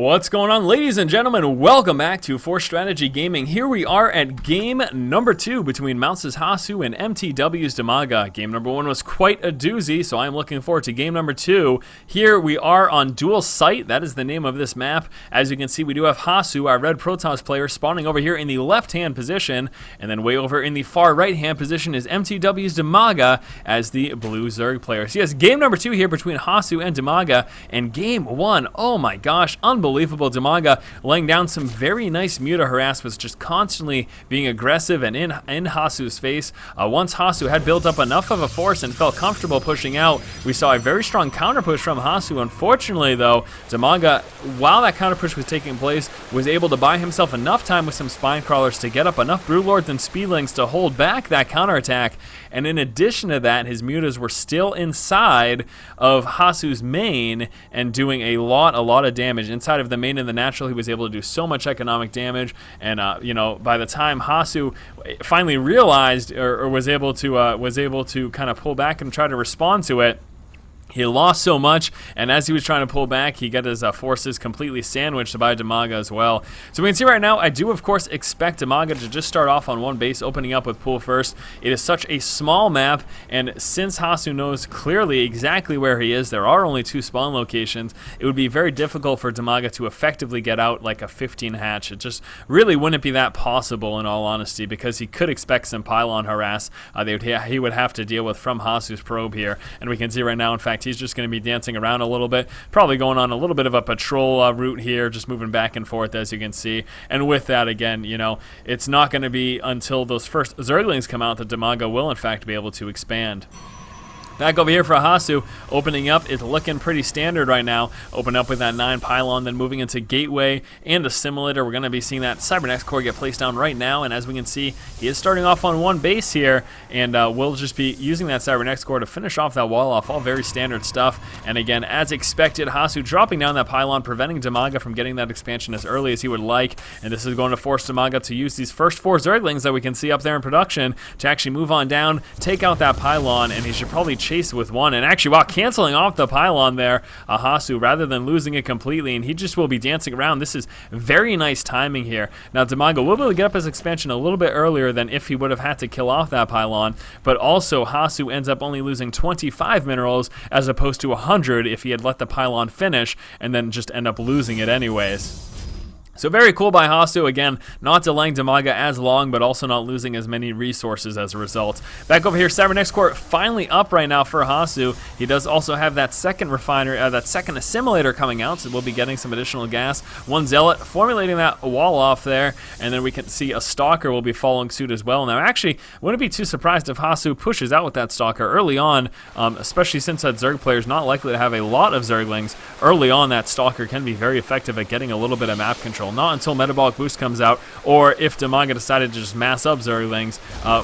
What's going on, ladies and gentlemen? Welcome back to Force Strategy Gaming. Here we are at game number 2 between Mouse's Hasu and MTW's DIMAGA. Game number 1 was quite a doozy, so I'm looking forward to game number 2. Here we are on Dual Site. That is the name of this map. As you can see, we do have Hasu, our red Protoss player, spawning over here in the left-hand position, and then way over in the far right-hand position is MTW's DIMAGA as the blue Zerg player. So yes, game number 2 here between Hasu and DIMAGA, and game 1, oh my gosh, unbelievable. DIMAGA laying down some very nice muta harass, was just constantly being aggressive and in Hasu's face. Once Hasu had built up enough of a force and felt comfortable pushing out, we saw a very strong counter push from Hasu. Unfortunately though, DIMAGA, while that counter push was taking place, was able to buy himself enough time with some spine crawlers to get up enough broodlords and speedlings to hold back that counterattack. And in addition to that, his mutas were still inside of Hasu's main and doing a lot of damage. Inside of the main and the natural, he was able to do so much economic damage. And you know, by the time Hasu finally realized or was able to kind of pull back and try to respond to it, he lost so much, and as he was trying to pull back, he got his forces completely sandwiched by DIMAGA as well. So we can see right now, I do of course expect DIMAGA to just start off on one base, opening up with pool first. It is such a small map, and since Hasu knows clearly exactly where he is, there are only 2 spawn locations, it would be very difficult for DIMAGA to effectively get out like a 15 hatch. It just really wouldn't be that possible in all honesty, because he could expect some pylon harass he would have to deal with from Hasu's probe here. And we can see right now, in fact, he's just going to be dancing around a little bit, probably going on a little bit of a patrol route here, just moving back and forth, as you can see. And with that, again, you know, it's not going to be until those first Zerglings come out that DIMAGA will, in fact, be able to expand. Back over here for Hasu, opening up is looking pretty standard right now. Open up with that 9 pylon, then moving into Gateway and Assimilator. We're going to be seeing that Cybernetics core get placed down right now, and as we can see, he is starting off on one base here, and we'll just be using that Cybernetics core to finish off that wall off. All very standard stuff, and again, as expected, Hasu dropping down that pylon, preventing DIMAGA from getting that expansion as early as he would like, and this is going to force DIMAGA to use these first 4 Zerglings that we can see up there in production to actually move on down, take out that pylon, and he should probably chase with one. And actually, while canceling off the pylon there, Hasu, rather than losing it completely, and he just will be dancing around. This is very nice timing here. Now DIMAGA will be able to get up his expansion a little bit earlier than if he would have had to kill off that pylon, but also Hasu ends up only losing 25 minerals as opposed to 100 if he had let the pylon finish and then just end up losing it anyways. So very cool by Hasu, again, not delaying DIMAGA as long, but also not losing as many resources as a result. Back over here, Cybernetics core finally up right now for Hasu. He does also have that second refiner, that second assimilator coming out, so we'll be getting some additional gas. 1 Zealot formulating that wall off there, and then we can see a Stalker will be following suit as well. Now actually, wouldn't be too surprised if Hasu pushes out with that Stalker early on, especially since that Zerg player is not likely to have a lot of Zerglings. Early on, that Stalker can be very effective at getting a little bit of map control. Not until Metabolic Boost comes out, or if DIMAGA decided to just mass up Zerglings,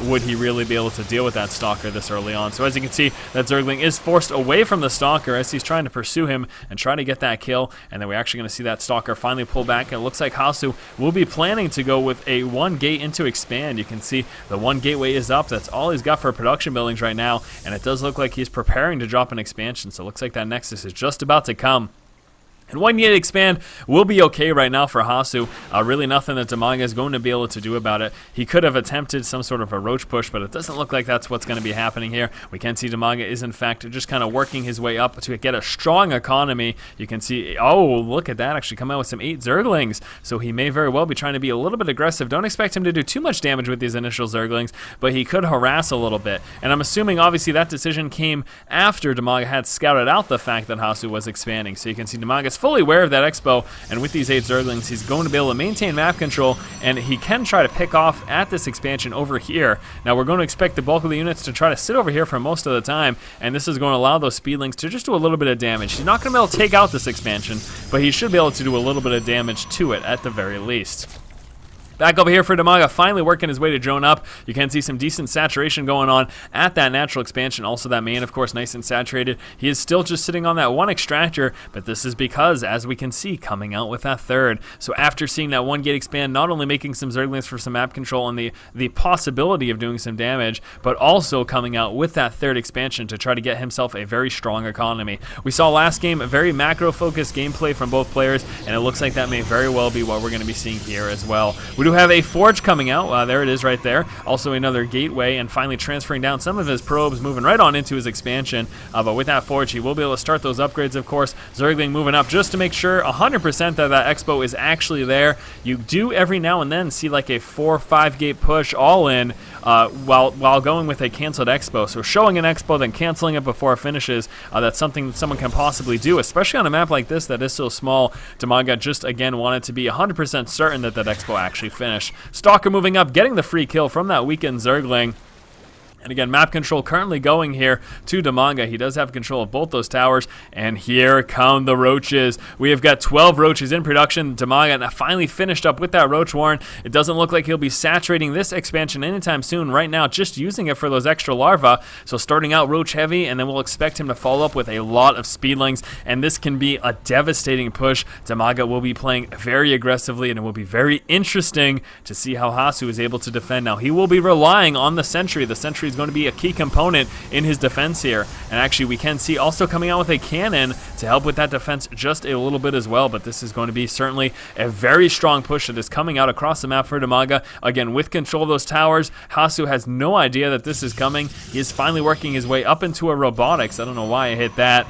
would he really be able to deal with that Stalker this early on. So as you can see, that Zergling is forced away from the Stalker as he's trying to pursue him and try to get that kill, and then we're actually going to see that Stalker finally pull back, and it looks like Hasu will be planning to go with a 1 gate into expand. You can see the 1 gateway is up. That's all he's got for production buildings right now, and it does look like he's preparing to drop an expansion, so it looks like that Nexus is just about to come. And 1 gate expand will be okay right now for Hasu. Really nothing that DIMAGA is going to be able to do about it. He could have attempted some sort of a roach push, but it doesn't look like that's what's going to be happening here. We can see DIMAGA is in fact just kind of working his way up to get a strong economy. You can see, oh, look at that, actually come out with some 8 Zerglings. So he may very well be trying to be a little bit aggressive. Don't expect him to do too much damage with these initial Zerglings, but he could harass a little bit. And I'm assuming obviously that decision came after DIMAGA had scouted out the fact that Hasu was expanding. So you can see DIMAGA's fully aware of that expo, and with these 8 Zerglings, he's going to be able to maintain map control, and he can try to pick off at this expansion over here. Now we're going to expect the bulk of the units to try to sit over here for most of the time, and this is going to allow those speedlings to just do a little bit of damage. He's not going to be able to take out this expansion, but he should be able to do a little bit of damage to it at the very least. Back over here for DIMAGA, finally working his way to drone up. You can see some decent saturation going on at that natural expansion. Also that main, of course, nice and saturated. He is still just sitting on that one extractor, but this is because, as we can see, coming out with that third. So after seeing that one gate expand, not only making some Zerglings for some map control and the possibility of doing some damage, but also coming out with that third expansion to try to get himself a very strong economy. We saw last game a very macro-focused gameplay from both players, and it looks like that may very well be what we're going to be seeing here as well. We do have a forge coming out. There it is right there. Also another gateway, and finally transferring down some of his probes, moving right on into his expansion. But with that forge, he will be able to start those upgrades, of course. Zergling moving up just to make sure 100% that expo is actually there. You do every now and then see like a 4 or 5 gate push all in while going with a canceled expo. So showing an expo, then canceling it before it finishes, that's something that someone can possibly do, especially on a map like this that is so small. DIMAGA just again wanted to be 100% certain that expo actually finished. Stalker moving up, getting the free kill from that weakened Zergling. And again, map control currently going here to DIMAGA. He does have control of both those towers. And here come the roaches. We have got 12 roaches in production. DIMAGA finally finished up with that roach warren. It doesn't look like he'll be saturating this expansion anytime soon. Right now, just using it for those extra larvae. So starting out roach heavy, and then we'll expect him to follow up with a lot of speedlings. And this can be a devastating push. DIMAGA will be playing very aggressively, and it will be very interesting to see how Hasu is able to defend. Now, he will be relying on the sentry. The sentry is going to be a key component in his defense here, and actually we can see also coming out with a cannon to help with that defense just a little bit as well. But this is going to be certainly a very strong push that is coming out across the map for DIMAGA. Again, with control of those towers, Hasu has no idea that this is coming. He is finally working his way up into a robotics. I don't know why I hit that.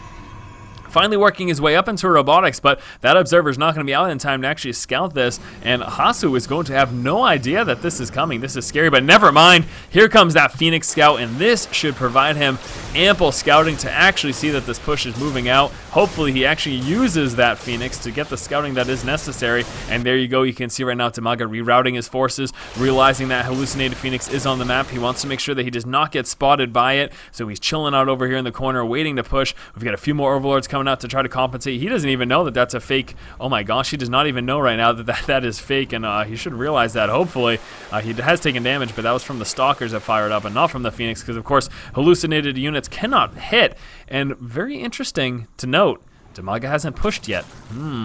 Finally working his way up into robotics, but that observer is not going to be out in time to actually scout this, and Hasu is going to have no idea that this is coming. This is scary, but never mind. Here comes that Phoenix scout, and this should provide him ample scouting to actually see that this push is moving out. Hopefully he actually uses that Phoenix to get the scouting that is necessary, and there you go. You can see right now DIMAGA rerouting his forces, realizing that hallucinated Phoenix is on the map. He wants to make sure that he does not get spotted by it, so he's chilling out over here in the corner waiting to push. We've got a few more overlords coming out to try to compensate. He doesn't even know that that's a fake. Oh my gosh, he does not even know right now that is fake, and he should realize that. Hopefully he has taken damage, but that was from the stalkers that fired up and not from the Phoenix, because of course hallucinated units cannot hit. And very interesting to note, DIMAGA hasn't pushed yet.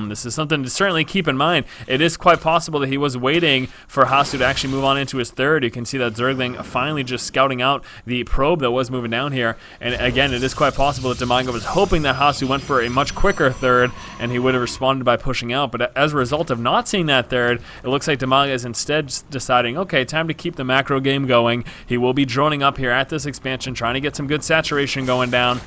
This is something to certainly keep in mind. It is quite possible that he was waiting for Hasu to actually move on into his third. You can see that Zergling finally just scouting out the probe that was moving down here. And again, it is quite possible that DIMAGA was hoping that Hasu went for a much quicker third and he would have responded by pushing out. But as a result of not seeing that third, it looks like DIMAGA is instead deciding, okay, time to keep the macro game going. He will be droning up here at this expansion, trying to get some good saturation going down.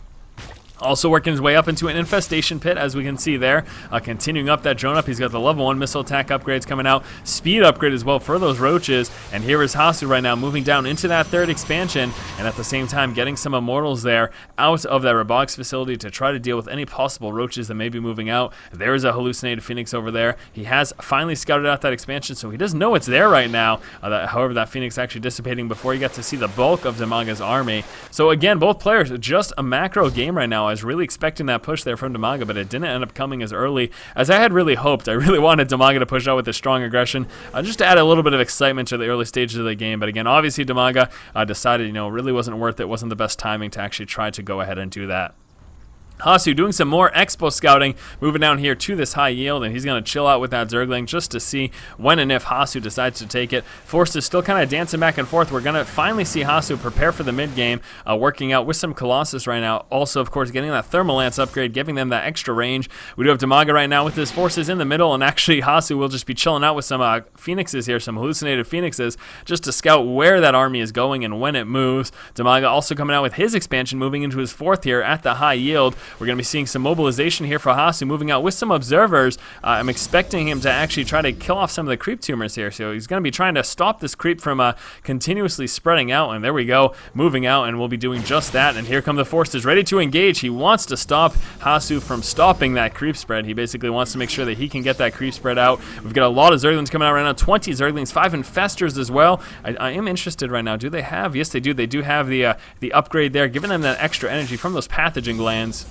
Also working his way up into an infestation pit, as we can see there. Continuing up that drone up, he's got the level 1 missile attack upgrades coming out. Speed upgrade as well for those roaches. And here is Hasu right now moving down into that third expansion, and at the same time getting some immortals there out of that robotics facility to try to deal with any possible roaches that may be moving out. There is a hallucinated Phoenix over there. He has finally scouted out that expansion, so he doesn't know it's there right now. However, that Phoenix actually dissipating before you get to see the bulk of DIMAGA's army. So again, both players, just a macro game right now. I was really expecting that push there from DIMAGA, but it didn't end up coming as early as I had really hoped. I really wanted DIMAGA to push out with a strong aggression, just to add a little bit of excitement to the early stages of the game. But again, obviously DIMAGA decided, really wasn't worth it, wasn't the best timing to actually try to go ahead and do that. Hasu doing some more expo scouting, moving down here to this high yield, and he's going to chill out with that Zergling just to see when and if Hasu decides to take it. Force is still kind of dancing back and forth. We're going to finally see Hasu prepare for the mid game, working out with some Colossus right now. Also, of course, getting that Thermal Lance upgrade, giving them that extra range. We do have DIMAGA right now with his forces in the middle, and actually Hasu will just be chilling out with some Phoenixes here, some hallucinated Phoenixes, just to scout where that army is going and when it moves. DIMAGA also coming out with his expansion, moving into his fourth here at the high yield. We're going to be seeing some mobilization here for Hasu, moving out with some observers. I'm expecting him to actually try to kill off some of the creep tumors here. So he's going to be trying to stop this creep from continuously spreading out. And there we go, moving out, and we'll be doing just that. And here come the forces ready to engage. He wants to stop Hasu from stopping that creep spread. He basically wants to make sure that he can get that creep spread out. We've got a lot of Zerglings coming out right now, 20 Zerglings, 5 Infestors as well. I am interested right now. Do they have? Yes, they do. They do have the upgrade there, giving them that extra energy from those pathogen glands.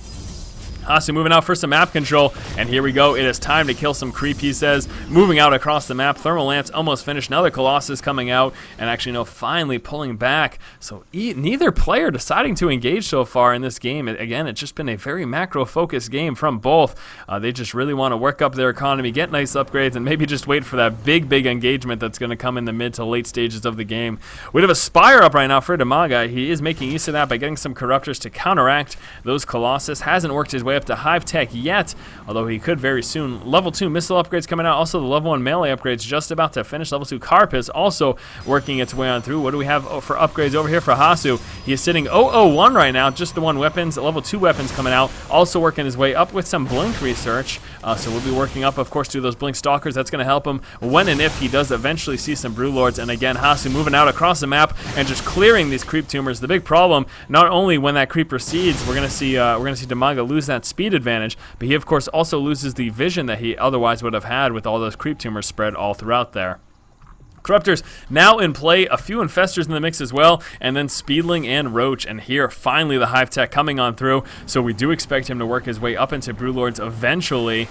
Hasu moving out for some map control, and here we go. It is time to kill some creep, he says. Moving out across the map. Thermal Lance almost finished. Another Colossus coming out, and actually, no, finally pulling back. So neither player deciding to engage so far in this game. Again, it's just been a very macro-focused game from both. They just really want to work up their economy, get nice upgrades, and maybe just wait for that big engagement that's going to come in the mid to late stages of the game. We have a Spire up right now for DIMAGA. He is making use of that by getting some Corruptors to counteract those Colossus. Hasn't worked his way up to Hive Tech yet, although he could very soon. Level 2 missile upgrades coming out. Also, the level 1 melee upgrades just about to finish. Level 2 Carapace also working its way on through. What do we have for upgrades over here for Hasu? He is sitting 001 right now, just the 1 weapons. Level 2 weapons coming out. Also working his way up with some Blink research. So we'll be working up, of course, to those Blink Stalkers. That's going to help him when and if he does eventually see some Brew Lords. And again, Hasu moving out across the map and just clearing these creep tumors. The big problem, not only when that creep recedes, we're going to see DIMAGA lose that speed advantage, but he of course also loses the vision that he otherwise would have had with all those creep tumors spread all throughout there. Corruptors now in play, a few Infestors in the mix as well, and then Speedling and Roach, and here finally the Hive Tech coming on through, so we do expect him to work his way up into Brewlords eventually.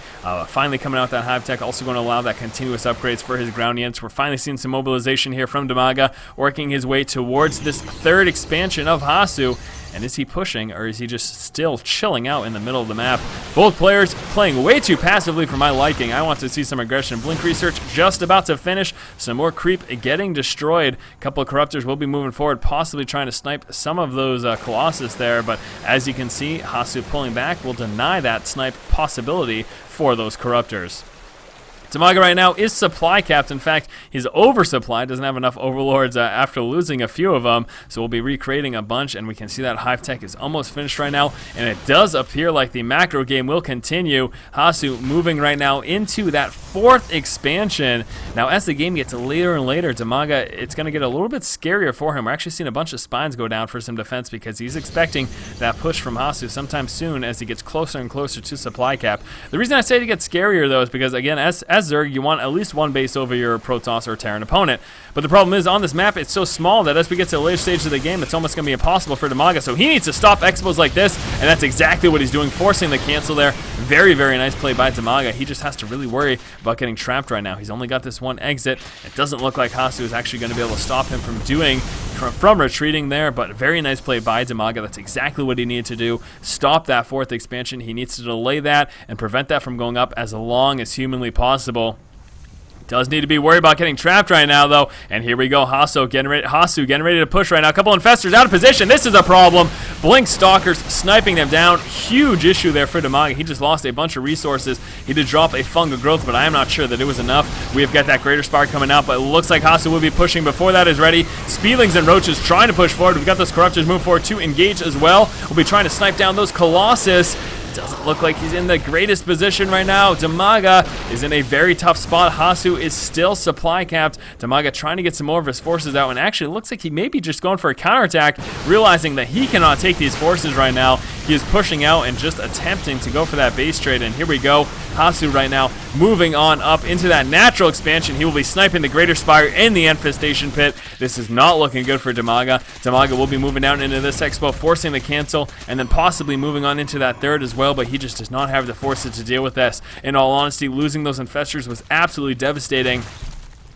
Finally coming out that Hive Tech, also going to allow that continuous upgrades for his ground units. We're finally seeing some mobilization here from DIMAGA, working his way towards this 3rd expansion of Hasu. And is he pushing, or is he just still chilling out in the middle of the map? Both players playing way too passively for my liking. I want to see some aggression. Blink research just about to finish. Some more creep getting destroyed. A couple of Corruptors will be moving forward, possibly trying to snipe some of those Colossus there. But as you can see, Hasu pulling back will deny that snipe possibility for those Corruptors. DIMAGA right now is supply capped. In fact, he's oversupplied, doesn't have enough Overlords after losing a few of them, so we'll be recreating a bunch, and we can see that Hive Tech is almost finished right now, and it does appear like the macro game will continue. Hasu moving right now into that 4th expansion. Now, as the game gets later and later, DIMAGA, it's going to get a little bit scarier for him. We're actually seeing a bunch of spines go down for some defense because he's expecting that push from Hasu sometime soon as he gets closer and closer to supply cap. The reason I say to get scarier, though, is because, again, as Zerg, you want at least 1 base over your Protoss or Terran opponent. But the problem is, on this map, it's so small that as we get to the later stage of the game, it's almost going to be impossible for DIMAGA. So he needs to stop expos like this, and that's exactly what he's doing, forcing the cancel there. Very, very nice play by DIMAGA. He just has to really worry about getting trapped right now. He's only got this 1 exit. It doesn't look like Hasu is actually going to be able to stop him from retreating there, but very nice play by DIMAGA. That's exactly what he needed to do. Stop that 4th expansion. He needs to delay that and prevent that from going up as long as humanly possible. Does need to be worried about getting trapped right now, though. And here we go. Hasu getting ready to push right now. A couple Infestors out of position. This is a problem. Blink Stalkers sniping them down. Huge issue there for DIMAGA. He just lost a bunch of resources. He did drop a Fungal Growth, but I am not sure that it was enough. We have got that Greater Spark coming out, but it looks like Hasu will be pushing before that is ready. Speedlings and Roaches trying to push forward. We've got those Corruptors move forward to engage as well. We'll be trying to snipe down those Colossus. Doesn't look like he's in the greatest position right now. DIMAGA is in a very tough spot. Hasu is still supply capped. DIMAGA trying to get some more of his forces out, and actually it looks like he may be just going for a counterattack, realizing that he cannot take these forces right now. He is pushing out and just attempting to go for that base trade, and here we go. Hasu right now moving on up into that natural expansion. He will be sniping the Greater Spire in the Infestation Pit. This is not looking good for DIMAGA. DIMAGA will be moving down into this expo, forcing the cancel, and then possibly moving on into that 3rd as well, but he just does not have the forces to deal with this. In all honesty, losing those Infestors was absolutely devastating.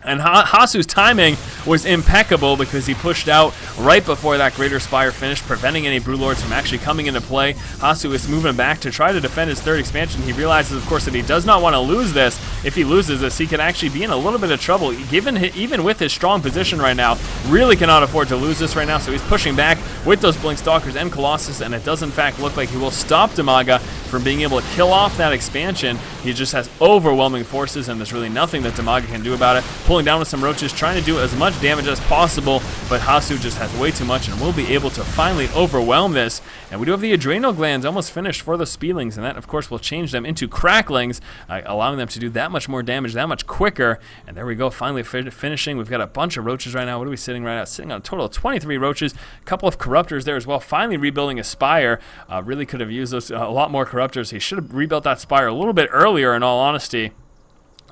And Hasu's timing was impeccable because he pushed out right before that Greater Spire finished, preventing any Brewlords from actually coming into play. Hasu is moving back to try to defend his 3rd expansion. He realizes, of course, that he does not want to lose this. If he loses this, he could actually be in a little bit of trouble, even with his strong position right now. Really cannot afford to lose this right now, so he's pushing back with those Blink Stalkers and Colossus, and it does in fact look like he will stop DIMAGA from being able to kill off that expansion. He just has overwhelming forces, and there's really nothing that DIMAGA can do about it. Pulling down with some Roaches, trying to do as much damage as possible, but Hasu just has way too much and will be able to finally overwhelm this. And we do have the Adrenal Glands almost finished for the Speedlings, and that of course will change them into Cracklings, allowing them to do that much more damage that much quicker. And there we go, finally finishing. We've got a bunch of Roaches right now. What are we sitting right at? Sitting on a total of 23 Roaches, a couple of Corruptors there as well, finally rebuilding a Spire. Really could have used those a lot more Corruptors. He should have rebuilt that Spire a little bit earlier, in all honesty.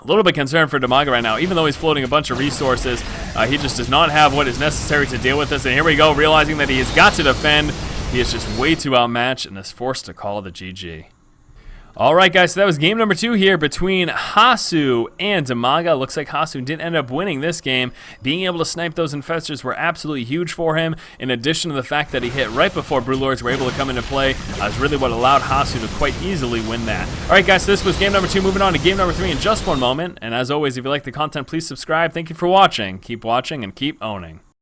A little bit concerned for DIMAGA right now. Even though he's floating a bunch of resources, he just does not have what is necessary to deal with this. And here we go, realizing that he has got to defend. He is just way too outmatched and is forced to call the GG. All right, guys, so that was game number 2 here between Hasu and DIMAGA. Looks like Hasu did end up winning this game. Being able to snipe those infestors were absolutely huge for him. In addition to the fact that he hit right before Brewlords were able to come into play, is really what allowed Hasu to quite easily win that. All right, guys, so this was game number 2. Moving on to game number 3 in just one moment. And as always, if you like the content, please subscribe. Thank you for watching. Keep watching and keep owning.